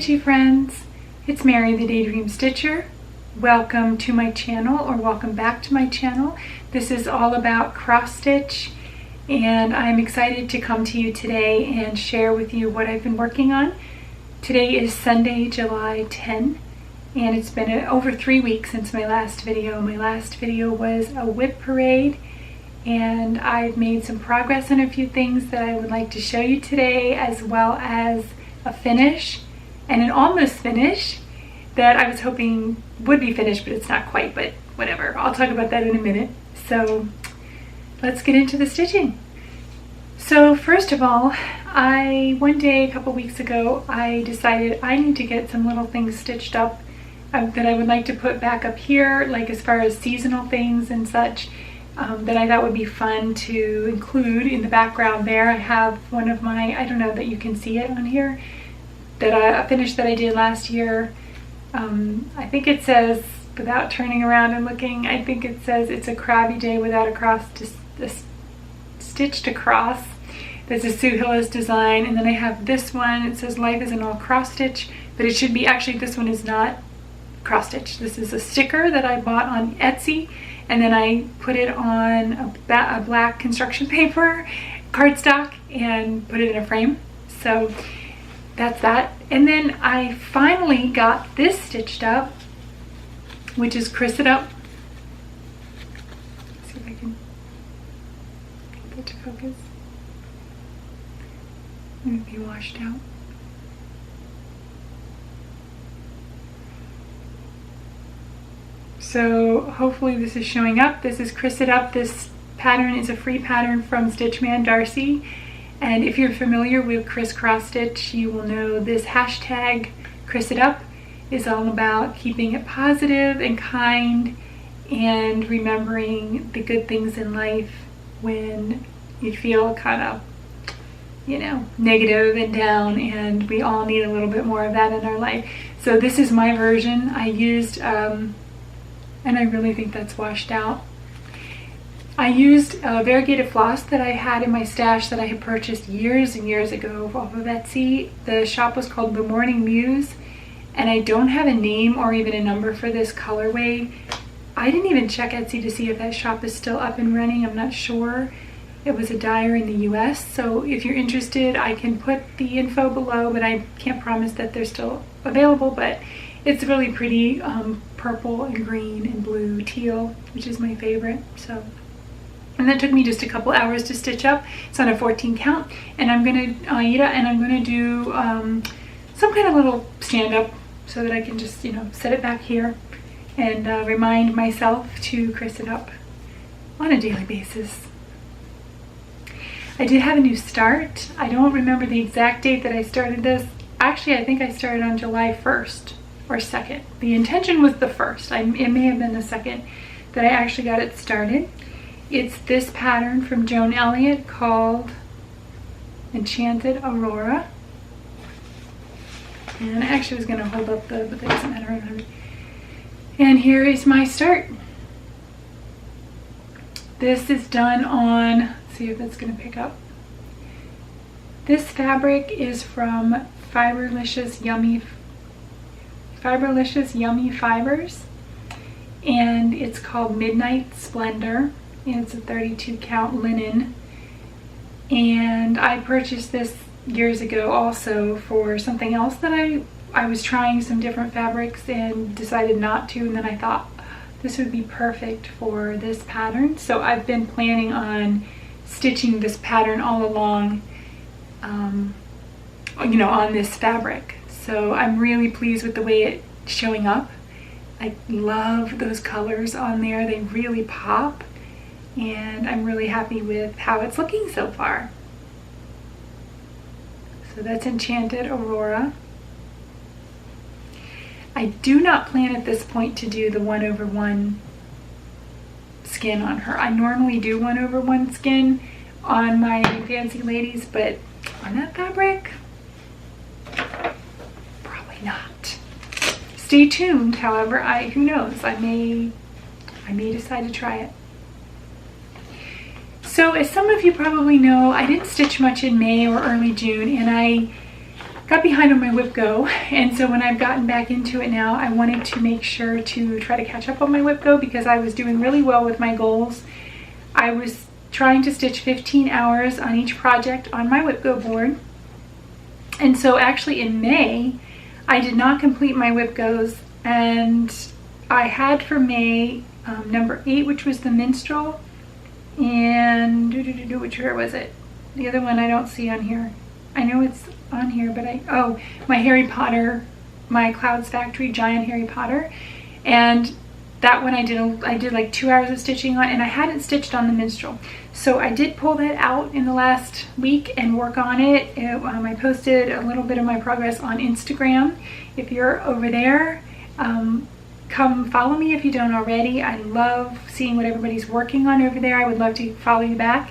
Stitchy friends, it's Mary the Daydream Stitcher. Welcome to my channel, or welcome back to my channel. This is all about cross stitch, and I'm excited to come to you today and share with you what I've been working on. Today is Sunday, July 10, and it's been over 3 weeks since my last video. My last video was a whip parade, and I've made some progress on a few things that I would like to show you today, as well as a finish and an almost finish that I was hoping would be finished, but it's not quite, but whatever. I'll talk about that in a minute. So let's get into the stitching. So first of all, one day a couple weeks ago, I decided I need to get some little things stitched up that I would like to put back up here, like as far as seasonal things and such, that I thought would be fun to include in the background there. I have one of my, I don't know that you can see it on here, that a finish that I did last year. I think it says, without turning around and looking, I think it says it's a crabby day without a stitched across. There's a Sue Hillis design, and then I have this one. It says life isn't all cross stitch, but it should be, actually this one is not cross stitch. This is a sticker that I bought on Etsy, and then I put it on a black construction paper cardstock and put it in a frame. So that's that. And then I finally got this stitched up, which is Criss It Up. Let's see if I can get that to focus. It'll be washed out. So hopefully this is showing up. This is Criss It Up. This pattern is a free pattern from Man Darcy. And if you're familiar with crisscross stitch, you will know this hashtag Criss It Up is all about keeping it positive and kind and remembering the good things in life when you feel kind of, you know, negative and down, and we all need a little bit more of that in our life. So this is my version. I used, and I really think that's washed out. I used a variegated floss that I had in my stash that I had purchased years and years ago off of Etsy. The shop was called The Morning Muse, and I don't have a name or even a number for this colorway. I didn't even check Etsy to see if that shop is still up and running. I'm not sure. It was a dyer in the US, so if you're interested, I can put the info below, but I can't promise that they're still available. But it's really pretty purple and green and blue teal, which is my favorite. So, and that took me just a couple hours to stitch up. It's on a 14 count, and I'm gonna and I'm gonna do some kind of little stand up so that I can just, you know, set it back here and remind myself to Criss It Up on a daily basis. I did have a new start. I don't remember the exact date that I started this. Actually, I think I started on July 1st or 2nd. The intention was the 1st. It may have been the 2nd that I actually got it started. It's this pattern from Joan Elliott called Enchanted Aurora. And I actually was going to hold up but that doesn't matter. And here is my start. This is done on, let's see if that's going to pick up. This fabric is from Fiberlicious Yummy Fibers, and it's called Midnight Splendor, and it's a 32 count linen. And I purchased this years ago also for something else that I was trying some different fabrics and decided not to, and then I thought this would be perfect for this pattern. So I've been planning on stitching this pattern all along, you know, on this fabric. So I'm really pleased with the way it's showing up. I love those colors on there. They really pop, and I'm really happy with how it's looking so far. So that's Enchanted Aurora. I do not plan at this point to do the 1/1 skin on her. I normally do 1/1 skin on my fancy ladies, but on that fabric, probably not. Stay tuned, however, who knows, I may decide to try it. So as some of you probably know, I didn't stitch much in May or early June, and I got behind on my whip go, and so when I've gotten back into it now, I wanted to make sure to try to catch up on my whip go because I was doing really well with my goals. I was trying to stitch 15 hours on each project on my whip go board, and so actually in May I did not complete my whip goes, and I had for May number 8, which was the Minstrel, and which where was it? The other one I don't see on here. I know it's on here, but my Harry Potter, my Clouds Factory giant Harry Potter, and that one I did like 2 hours of stitching on, and I hadn't stitched on the Minstrel. So I did pull that out in the last week and work on it. I posted a little bit of my progress on Instagram. If you're over there, come follow me if you don't already. I love seeing what everybody's working on over there. I would love to follow you back.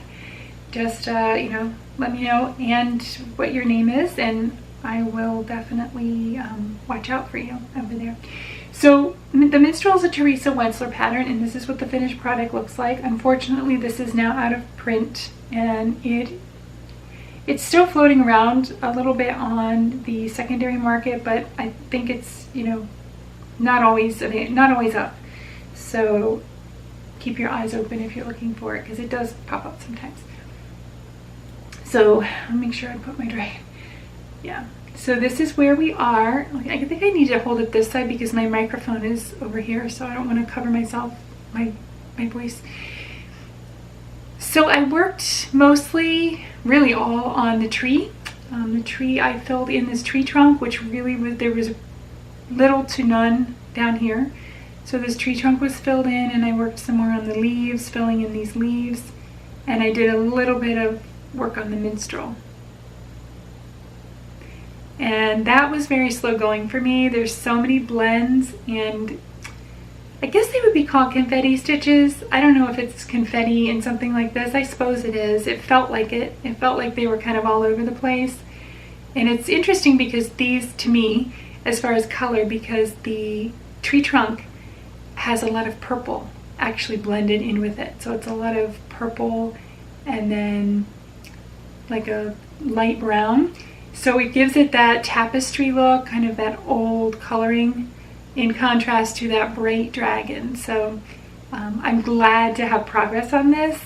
Just, you know, let me know and what your name is, and I will definitely watch out for you over there. So the Minstrel is a Teresa Wentzler pattern, and this is what the finished product looks like. Unfortunately, this is now out of print, and it's still floating around a little bit on the secondary market, but I think it's, you know, not always up. So keep your eyes open if you're looking for it, because it does pop up sometimes. So I'll make sure I put my dragon. Yeah. So this is where we are. I think I need to hold it this side because my microphone is over here, so I don't want to cover myself, my voice. So I worked mostly, really all on the tree. The tree, I filled in this tree trunk, which really was, there was little to none down here. So this tree trunk was filled in, and I worked some more on the leaves, filling in these leaves, and I did a little bit of work on the Minstrel. And that was very slow going for me. There's so many blends, and I guess they would be called confetti stitches. I don't know if it's confetti in something like this. I suppose it is. It felt like it. It felt like they were kind of all over the place. And it's interesting because these, to me, as far as color, because the tree trunk has a lot of purple actually blended in with it. So it's a lot of purple and then like a light brown. So it gives it that tapestry look, kind of that old coloring, in contrast to that bright dragon. So I'm glad to have progress on this.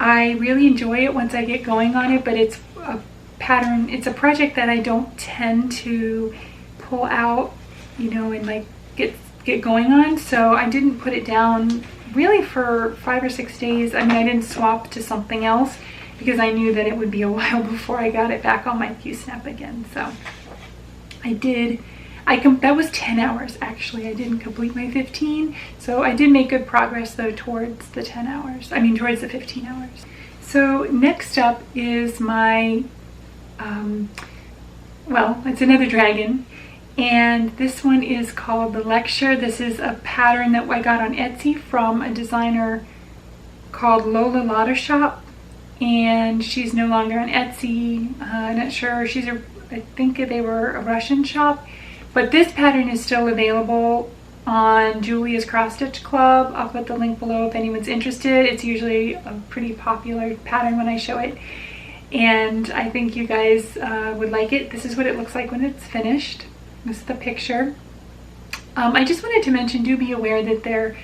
I really enjoy it once I get going on it, but it's a pattern, it's a project that I don't tend to pull out, you know, and like get going on. So I didn't put it down really for 5 or 6 days. I mean, I didn't swap to something else because I knew that it would be a while before I got it back on my Q-snap again. So I did, that was 10 hours actually. I didn't complete my 15. So I did make good progress though towards the 10 hours. I mean, towards the 15 hours. So next up is my, well, it's another dragon. And this one is called The Lecture. This is a pattern that I got on Etsy from a designer called Lola Lotta Shop. And she's no longer on Etsy. I'm not sure. I think they were a Russian shop. But this pattern is still available on Julia's Cross Stitch Club. I'll put the link below if anyone's interested. It's usually a pretty popular pattern when I show it. And I think you guys would like it. This is what it looks like when it's finished. This is the picture. I just wanted to mention, do be aware that there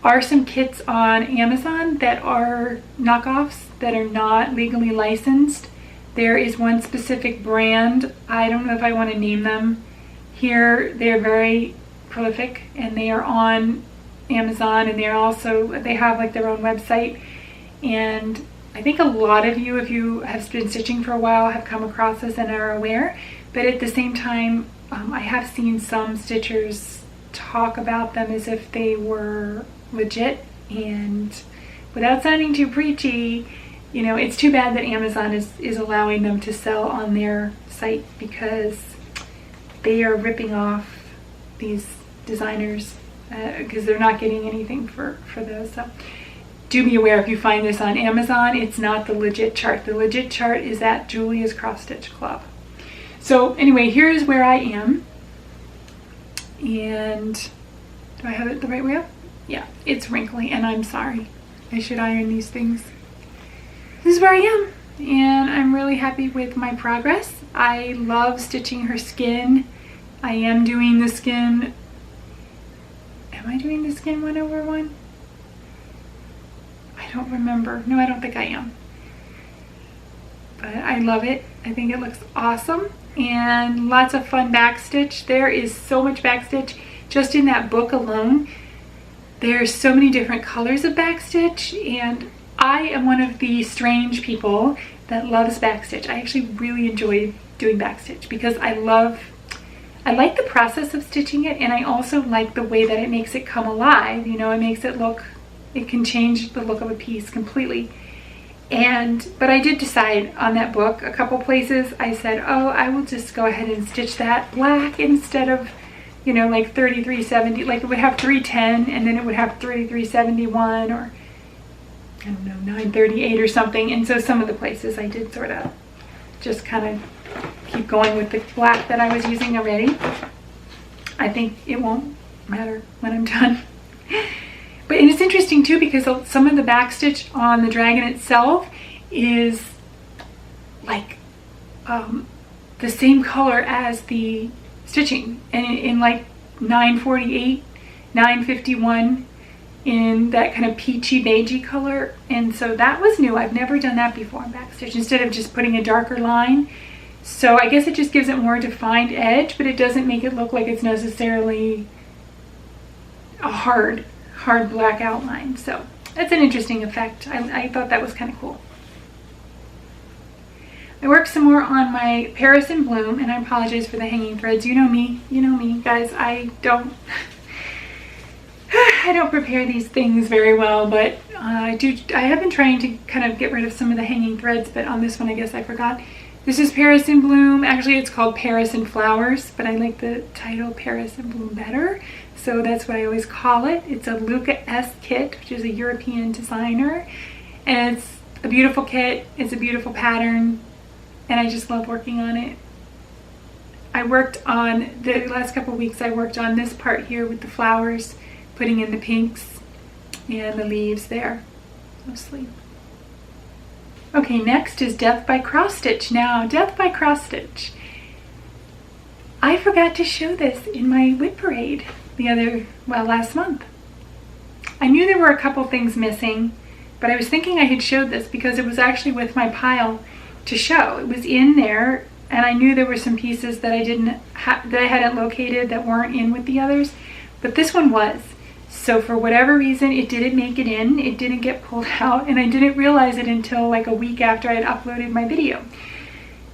are some kits on Amazon that are knockoffs that are not legally licensed. There is one specific brand. I don't know if I want to name them here. They're very prolific and they are on Amazon, and they have like their own website. And I think a lot of you, if you have been stitching for a while, have come across this and are aware. But at the same time, I have seen some stitchers talk about them as if they were legit, and without sounding too preachy, you know, it's too bad that Amazon is allowing them to sell on their site, because they are ripping off these designers because they're not getting anything for those. So do be aware, if you find this on Amazon, it's not the legit chart. The legit chart is at Julia's Cross Stitch Club. So anyway, here's where I am. And do I have it the right way up? Yeah, it's wrinkly, and I'm sorry. I should iron these things. This is where I am. and I'm really happy with my progress. I love stitching her skin. I am doing the skin. Am I doing the skin 1/1? I don't remember. No, I don't think I am. But I love it. I think it looks awesome, and lots of fun backstitch. There is so much backstitch just in that book alone. There's so many different colors of backstitch, and I am one of the strange people that loves backstitch. I actually really enjoy doing backstitch because I like the process of stitching it, and I also like the way that it makes it come alive. You know, it makes it look, it can change the look of a piece completely. But I did decide on that book, a couple places, I said, oh, I will just go ahead and stitch that black instead of, you know, like 3370, like it would have 310 and then it would have 3371 or I don't know, 938 or something. And so some of the places I did sort of just kind of keep going with the black that I was using already. I think it won't matter when I'm done. But and it's interesting too because some of the backstitch on the dragon itself is like the same color as the stitching, and in like 948, 951 in that kind of peachy beigey color. And so that was new. I've never done that before in backstitch, instead of just putting a darker line. So I guess it just gives it more defined edge, but it doesn't make it look like it's necessarily a hard black outline. So that's an interesting effect. I thought that was kind of cool. I worked some more on my Paris in Bloom, and I apologize for the hanging threads. You know me, guys. I don't prepare these things very well, but I have been trying to kind of get rid of some of the hanging threads, but on this one I guess I forgot. This is Paris in Bloom. Actually, it's called Paris in Flowers, but I like the title Paris in Bloom better, so that's what I always call it. It's a Luca S kit, which is a European designer, and it's a beautiful kit. It's a beautiful pattern, and I just love working on it. I worked on, the last couple of weeks, I worked on this part here with the flowers, putting in the pinks and the leaves there, mostly. Okay, next is Death by Cross Stitch. Now, Death by Cross Stitch. I forgot to show this in my WIP parade last month. I knew there were a couple things missing, but I was thinking I had showed this because it was actually with my pile to show. It was in there, and I knew there were some pieces that I hadn't located that weren't in with the others, but this one was. So for whatever reason, it didn't make it in, it didn't get pulled out, and I didn't realize it until like a week after I had uploaded my video.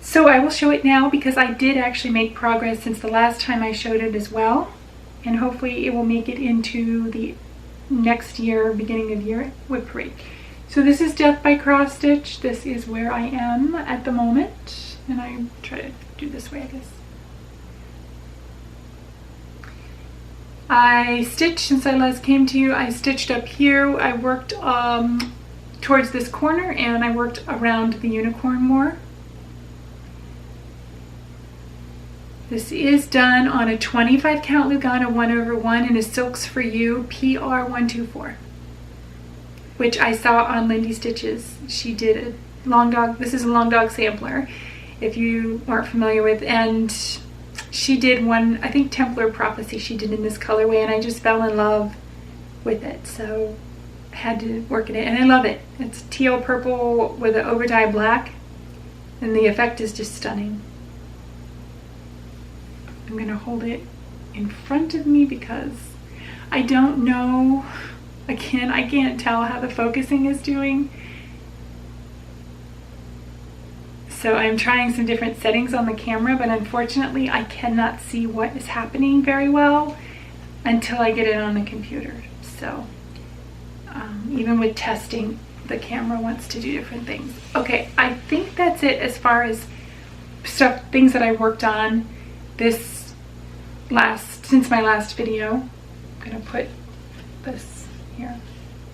So I will show it now because I did actually make progress since the last time I showed it as well, and hopefully it will make it into the next year, beginning of year WIP parade. So this is Death by Cross Stitch. This is where I am at the moment, and I try to do this way, I guess. I stitched, since I last came to you, I stitched up here. I worked towards this corner, and I worked around the unicorn more. This is done on a 25 count Lugana 1/1 in a Silks for You PR124, which I saw on Lindy Stitches. She did a long dog, this is a long dog sampler, if you weren't familiar with, and she did one, I think Templar Prophecy she did in this colorway, and I just fell in love with it, so I had to work in it, and I love it. It's teal purple with an overdye black, and the effect is just stunning. I'm gonna hold it in front of me because I don't know, I can't tell how the focusing is doing. So I'm trying some different settings on the camera, but unfortunately I cannot see what is happening very well until I get it on the computer. So even with testing, the camera wants to do different things. Okay, I think that's it as far as things that I worked on since my last video. I'm gonna put this here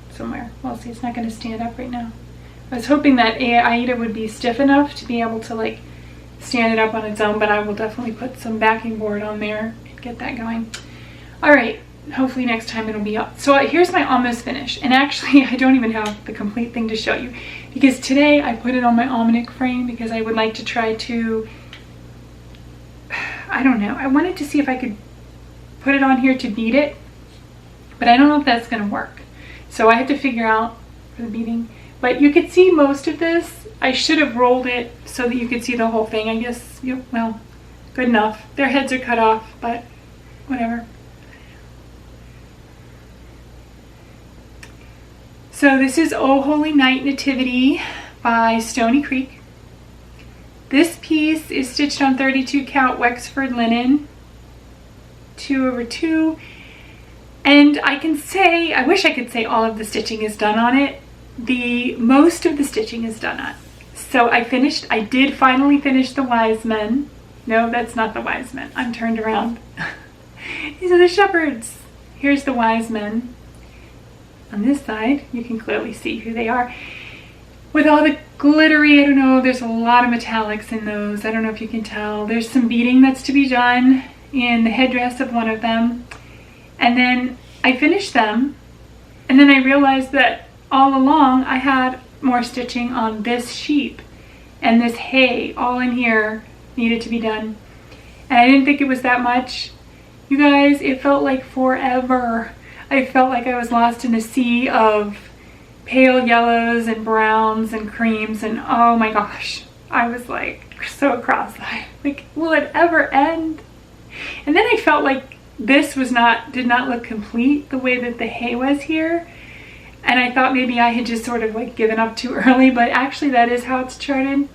somewhere. Well, see, it's not gonna stand up right now. I was hoping that Aida would be stiff enough to be able to like stand it up on its own, but I will definitely put some backing board on there and get that going. All right, hopefully next time it'll be up. So here's my almost finish. And actually, I don't even have the complete thing to show you, because today I put it on my almanac frame because I would like to try to, I don't know, I wanted to see if I could put it on here to bead it, but I don't know if that's going to work. So I have to figure out for the beading. But you could see most of this. I should have rolled it so that you could see the whole thing. I guess, well, good enough. Their heads are cut off, but whatever. So this is Oh Holy Night Nativity by Stoney Creek. This piece is stitched on 32 count Wexford linen, 2/2. And I can say, I wish I could say all of the stitching is done on it. Most of the stitching is done on. So I did finally finish the wise men. No, that's not the wise men. I'm turned around. These are the shepherds. Here's the wise men. On this side, you can clearly see who they are. With all the glittery, I don't know, there's a lot of metallics in those. I don't know if you can tell. There's some beading that's to be done in the headdress of one of them. And then I finished them, and then I realized that all along I had more stitching on this sheep and this hay all in here needed to be done. And I didn't think it was that much. You guys, it felt like forever. I felt like I was lost in a sea of pale yellows and browns and creams, and oh my gosh, I was like so cross-eyed. Like, will it ever end? And then I felt like this did not look complete the way that the hay was here. And I thought maybe I had just sort of like given up too early, but actually that is how it's charted.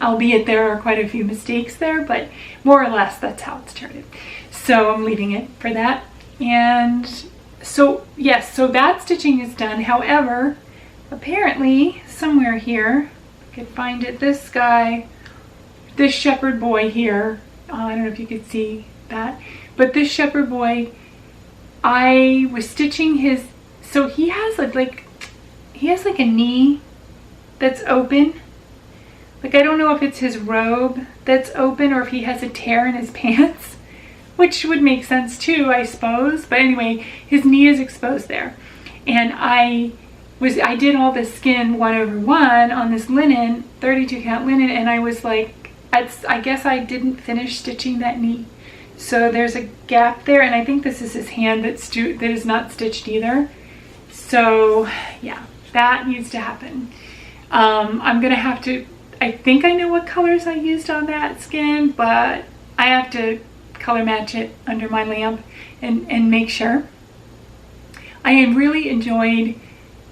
Albeit there are quite a few mistakes there, but more or less that's how it's charted. So I'm leaving it for that. And so, yes, so that stitching is done. However, apparently somewhere here, I could find it, this guy, this shepherd boy here, I don't know if you could see that, but this shepherd boy, I was stitching his, so he has like a knee that's open. Like, I don't know if it's his robe that's open or if he has a tear in his pants, which would make sense too, I suppose. But anyway, his knee is exposed there. And I did all the skin 1/1 on this linen, 32 count linen, and I was like, I guess I didn't finish stitching that knee. So there's a gap there, and I think this is his hand that is not stitched either. So yeah, that needs to happen. I'm gonna have to, I think I know what colors I used on that skin, but I have to color match it under my lamp and make sure. I have really enjoyed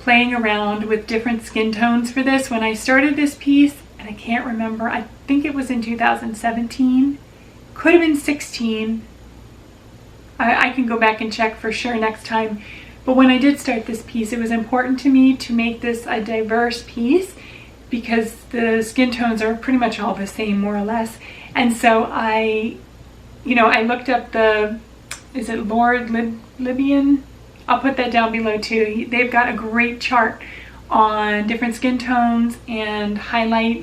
playing around with different skin tones for this. When I started this piece, and I can't remember, I think it was in 2017, could have been 16. I can go back and check for sure next time. But when I did start this piece, it was important to me to make this a diverse piece because the skin tones are pretty much all the same, more or less. And so I looked up is it Lord Libyan? I'll put that down below too. They've got a great chart on different skin tones and highlight,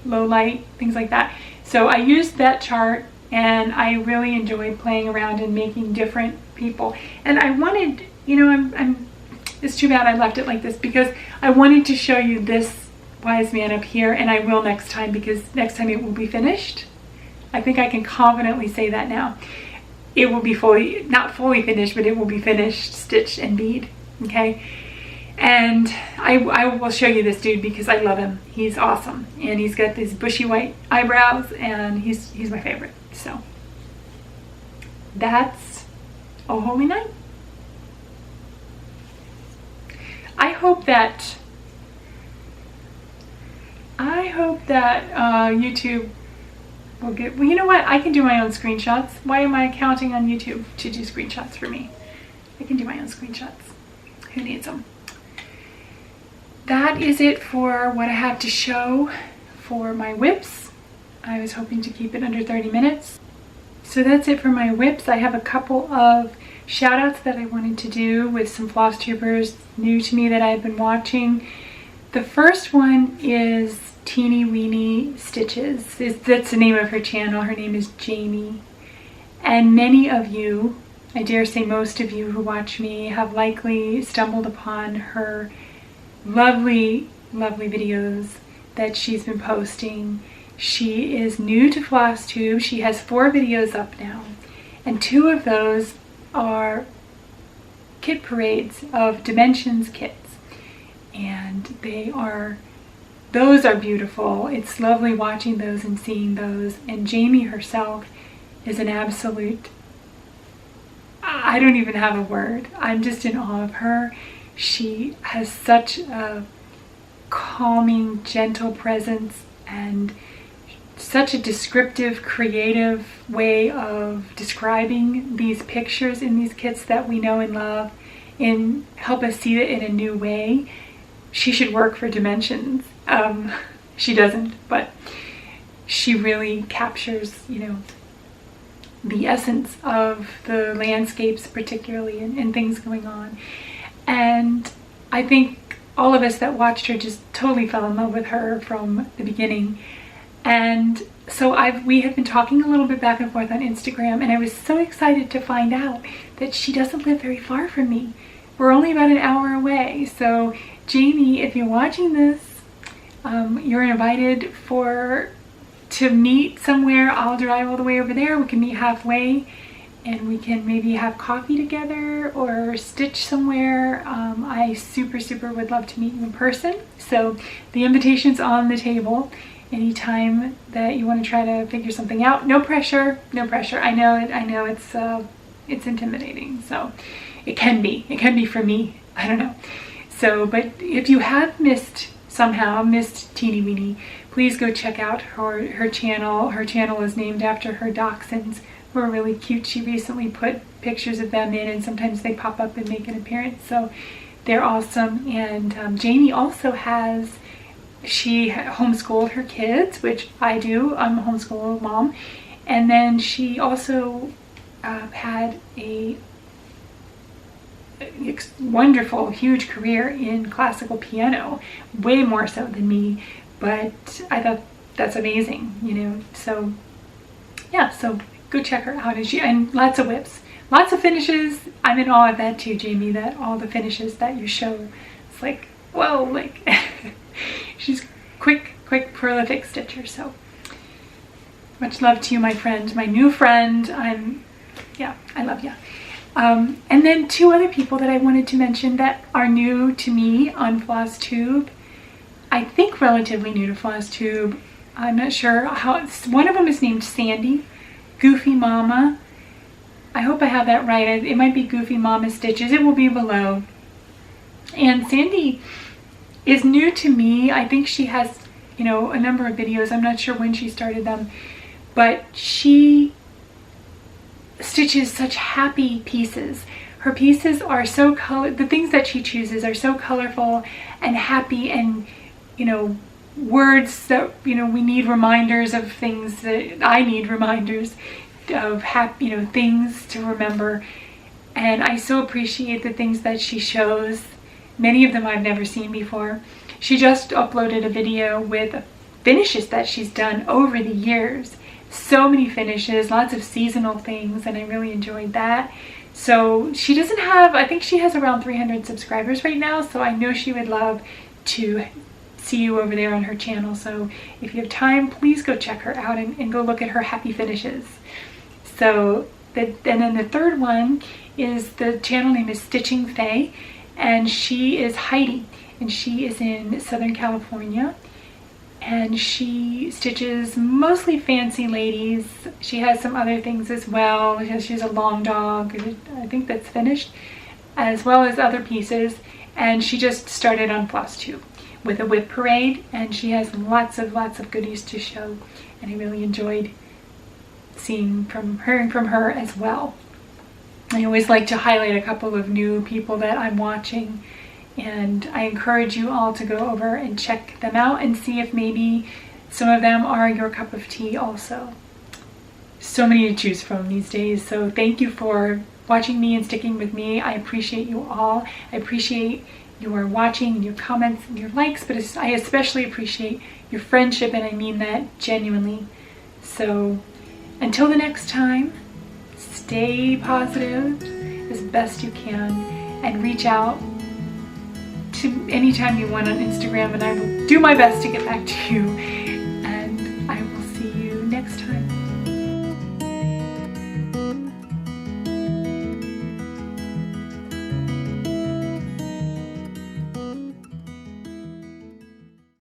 low light, things like that. So I used that chart, and I really enjoyed playing around and making different people. And I wanted, it's too bad I left it like this because I wanted to show you this wise man up here, and I will next time because next time it will be finished. I think I can confidently say that now. It will be not fully finished, but it will be finished, stitched, and bead, okay? And I will show you this dude because I love him. He's awesome, and he's got these bushy white eyebrows, and he's my favorite. So that's Oh Holy Night. I hope that YouTube will get, well, you know what? I can do my own screenshots. Why am I counting on YouTube to do screenshots for me? I can do my own screenshots. Who needs them? That is it for what I have to show for my whips. I was hoping to keep it under 30 minutes. So that's it for my whips. I have a couple of shout outs that I wanted to do with some Flosstubers new to me that I've been watching. The first one is Teeny Weeny Stitches. That's the name of her channel. Her name is Jamie. And many of you, I dare say most of you who watch me have likely stumbled upon her lovely, lovely videos that she's been posting. She is new to Flosstube. She has 4 videos up now, and 2 of those are kit parades of Dimensions kits, and those are beautiful. It's lovely watching those and seeing those, and Jamie herself is an absolute, I don't even have a word. I'm just in awe of her. She has such a calming, gentle presence and such a descriptive, creative way of describing these pictures in these kits that we know and love and help us see it in a new way. She should work for Dimensions. She doesn't, but she really captures, the essence of the landscapes particularly and things going on. And I think all of us that watched her just totally fell in love with her from the beginning. And so we have been talking a little bit back and forth on Instagram, and I was so excited to find out that she doesn't live very far from me. We're only about an hour away. So Jamie, if you're watching this, you're invited to meet somewhere. I'll drive all the way over there. We can meet halfway and we can maybe have coffee together or stitch somewhere. I super would love to meet you in person. So the invitation's on the table. Anytime that you want to try to figure something out. No pressure, no pressure. I know it's intimidating. So it can be for me. I don't know. So, but if you have missed Teeny Weeny, please go check out her channel. Her channel is named after her dachshunds, who are really cute. She recently put pictures of them in, and sometimes they pop up and make an appearance. So they're awesome. And Jamie also she homeschooled her kids, which I do. I'm a homeschool mom. And then she also had a wonderful, huge career in classical piano, way more so than me, but I thought that's amazing, so yeah, so go check her out. And lots of whips, lots of finishes. I'm in awe of that too, Jamie, that all the finishes that you show, it's like, whoa, like she's quick, prolific stitcher. So much love to you, my friend, my new friend. I love you. And then 2 other people that I wanted to mention that are new to me on Flosstube. I think relatively new to Flosstube. I'm not sure how. One of them is named Sandy, Goofy Mama. I hope I have that right. It might be Goofy Mama Stitches. It will be below. And Sandy is new to me. I think she has, a number of videos. I'm not sure when she started them, but she stitches such happy pieces. Her pieces are so the things that she chooses are so colorful and happy, and words that we need reminders of things, that I need reminders of happy things to remember. And I so appreciate the things that she shows. Many of them I've never seen before. She just uploaded a video with finishes that she's done over the years. So many finishes, lots of seasonal things, and I really enjoyed that. So she doesn't have, I think she has around 300 subscribers right now, so I know she would love to see you over there on her channel. So if you have time, please go check her out and go look at her happy finishes. So, and then the third one is, the channel name is Stitching Faye, and she is Heidi, and she is in Southern California. And she stitches mostly fancy ladies. She has some other things as well. She has a long dog, I think that's finished, as well as other pieces. And she just started on Flosstube with a whip parade, and she has lots of goodies to show. And I really enjoyed hearing from her as well. I always like to highlight a couple of new people that I'm watching, and I encourage you all to go over and check them out and see if maybe some of them are your cup of tea also. So many to choose from these days. So thank you for watching me and sticking with me. I appreciate you all. I appreciate your watching and your comments and your likes, but I especially appreciate your friendship, and I mean that genuinely. So until the next time, stay stay positive as best you can, and reach out to anytime you want on Instagram, and I will do my best to get back to you.